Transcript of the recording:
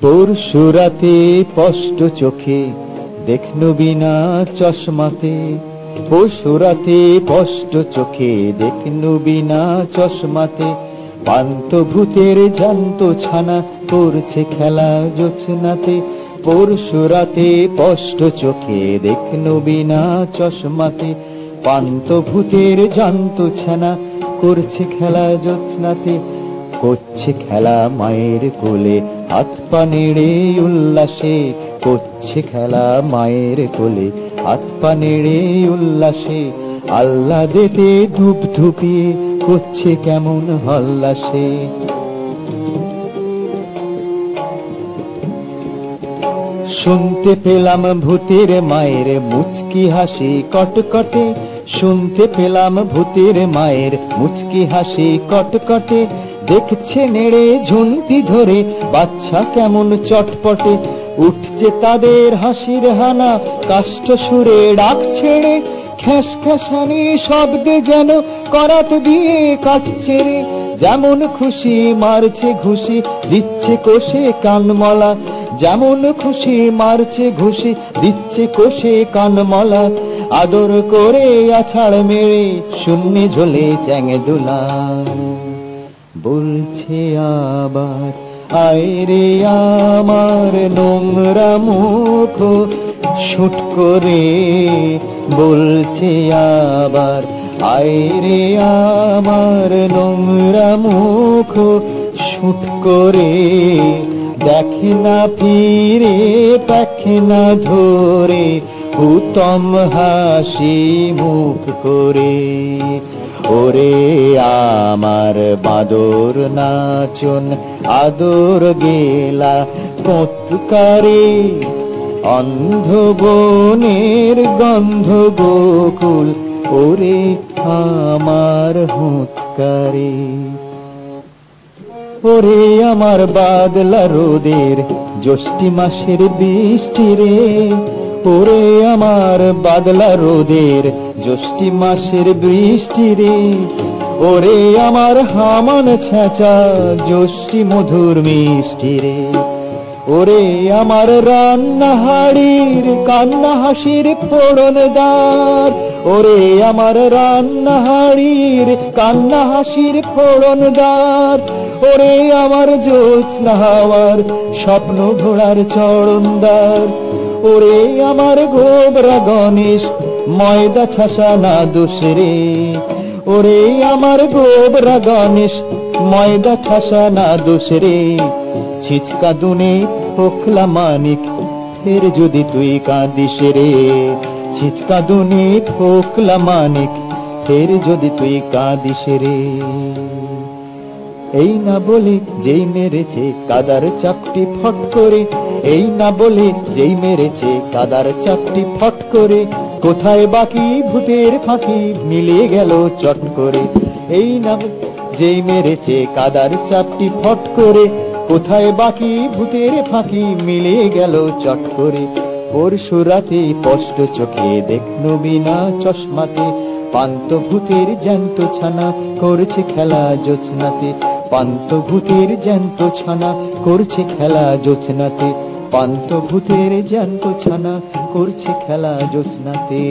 পরশু রাতে স্পষ্ট চোখে দেখনু বিনা চশমাতে, পরশু রাতে স্পষ্ট চোখে দেখনু বিনা চশমাতে, পান্থভূতের জ্যান্ত ছানা করছে খেলা জোছনাতে। পরশু রাতে স্পষ্ট চোখে দেখনু বিনা চশমাতে, পান্থভূতের জ্যান্ত ছানা করছে খেলা জোছনাতে। করছে খেলা মায়ের কোলে হাত পা নেড়ে উল্লাসে, করছে খেলা মায়ের কোলে হাত পা নেড়ে উল্লাসে। আহ্লাদেতে ধূপ ধুপিয়ে করছে কেমন হল্লাসে। শুনতে পেলাম ভূতের মায়ের মুচকি হাসি কটকটে, শুনতে পেলাম ভূতের মায়ের মুচকি হাসি কটকটে। দেখছে নেড়ে ঝুনতি ধরে বাচ্চা কেমন চটপটে, উঠছে তাদের হাসির হানা কাষ্ঠ সুরে ডাক ছেড়ে। খ্যাস খ্যাসানি শব্দে যেন করাত দিয়ে কাটছে রে, যেমন খুশি মারছে ঘুষি দিচ্ছে কোষে কানমলা, যেমন খুশি মারছে ঘুষি দিচ্ছে কোষে কানমলা। আদর করে আছাড় মেরে শূন্যে ঝোলে চ্যাঙে দোলা, বলছে আবার আয় রে আমার নোংরা মুখ শুট করে, বলছে আবার আয় রে আমার নোংরা মুখ শুট করে। দেখে না ফিরে দেখে না ধরে উত্তম হাসি মুখ করে। ওরে আমার বাদর নাচন আদর গেলা কতকারে, অন্ধ বনের গন্ধ গোকুল ওরে আমার হুৎকারে। ওরে আমার বাদলা রোদের জ্যৈষ্ঠী মাসের বৃষ্টি রে, ওরে আমার বাদলা রোদের জ্যৈষ্ঠী মাসের বৃষ্টি রে। ওরে আমার হামান ছেঁচা জ্যৈষ্ঠী মধুর মিষ্টি রে। ওরে আমার রান্না হাড়ির কান্না হাসির ফোড়নদার, ওরে আমার রান্না হাড়ির কান্না হাসির ফোড়নদার। ওরে আমার জ্যোৎস্না হাওয়ার স্বপ্ন ঘোড়ার চরণদার। ওরে আমার গোবরা গণেশ ময়দা ঠাসা না দোষ রে, ওরে আমার গোবরা গণেশ ময়দা ঠাসা না দোষ রে। ছিচকা দুনে পোখলা মানিক ফের যদি তুই কাঁদিস রে, ছিচকা দুনে পোখলা মানিক ফের যদি তুই কাঁদিস রে। এই না বলে যেই মেরেছে কাদার চাপটি ফট করে, এই না বলে যেই মেরেছে কাদার চাপটি ফট করে। কোথায় বাকি ভূতের ফাঁকি মিলিয়ে গেল চট করে, এই না যেই মেরেছে কাদার চাপটি ফট করে। কোথায় বাকি ভূতের ফাঁকি মিলিয়ে গেল চট করে। পরশু রাতে স্পষ্ট চোখে দেখনু বিনা চশমাতে, পান্থভূতের জ্যান্ত ছানা করছে খেলা জোছনাতে। পান্থভূতের জ্যান্ত ছানা করছে খেলা জোছনাতে, পান্থভূতের জ্যান্ত ছানা করছে খেলা জোছনাতে।